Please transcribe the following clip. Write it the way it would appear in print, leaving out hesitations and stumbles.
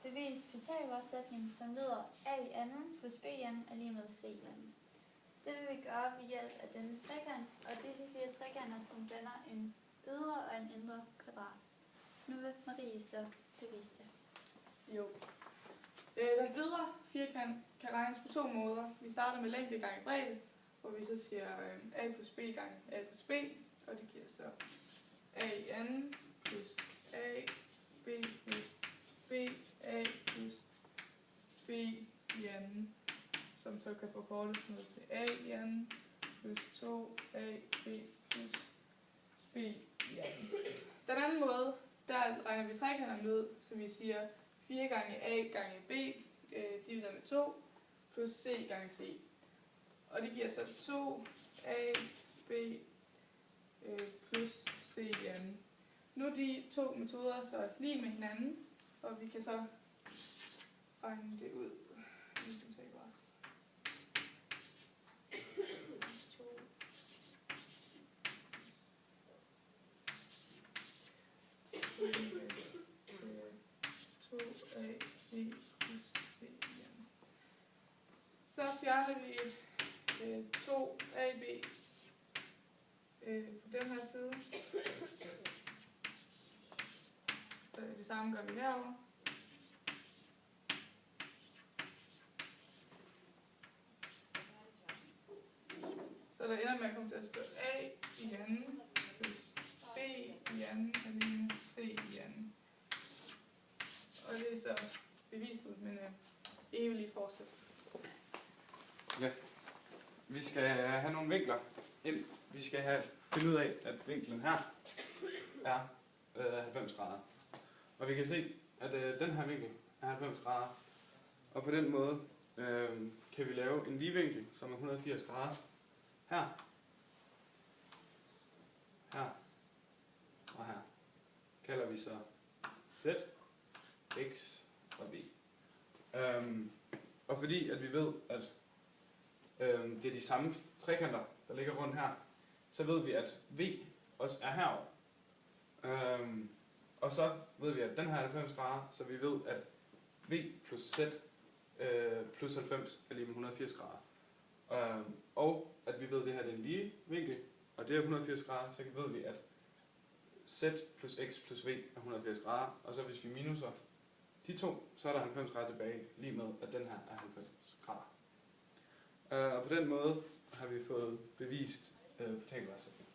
bevis Pythagoras sætning, som lyder a i anden plus b i anden er lige med c i anden. Det vil vi gøre ved hjælp af denne trekant og disse 4 trekanter, som danner en ydre og en indre kvadrat. Nu vil Marie så bevise det. Jo. Den ydre firkant kan regnes på 2 måder. Vi starter med længde gange bredde, hvor vi så siger a plus b gange a plus b, og det giver så a i anden plus a, b plus b, a plus b i anden, som så kan forkortes ned til a i anden plus 2a b plus b i anden. Den anden måde, der regner vi trekanterne ud, så vi siger 4 gange a gange b divideret med 2 plus c gange c. Og det giver så 2a b plus c i anden. Nu er de 2 metoder så lige med hinanden, og vi kan så regne det ud. Så fjerner vi 2ab på den her side. Det samme gør vi herovre. Så der ender med at komme til at stå a i anden plus b i anden er lige med c i anden. Og det er så beviset, men I vil lige fortsætte. Ja. Vi skal have nogle vinkler ind. Vi skal finde ud af, at vinklen her er 90 grader. Og vi kan se, at den her vinkel er 90 grader. Og på den måde kan vi lave en lige vinkel, som er 180 grader. Her, her og her kalder vi så z, x og v. Og fordi at vi ved, at det er de samme trekanter, der ligger rundt her, så ved vi, at v også er herovre. Og så ved vi, at den her er 90 grader, så vi ved, at v plus z plus 90 er lige med 180 grader. Og at vi ved, at det her er en lige vinkel, og det er 180 grader, så ved vi, at z plus x plus v er 180 grader. Og så hvis vi minuser de to, så er der 90 grader tilbage, lige med, at den her er 90 grader. Og på den måde har vi fået bevist Pythagoras sætning.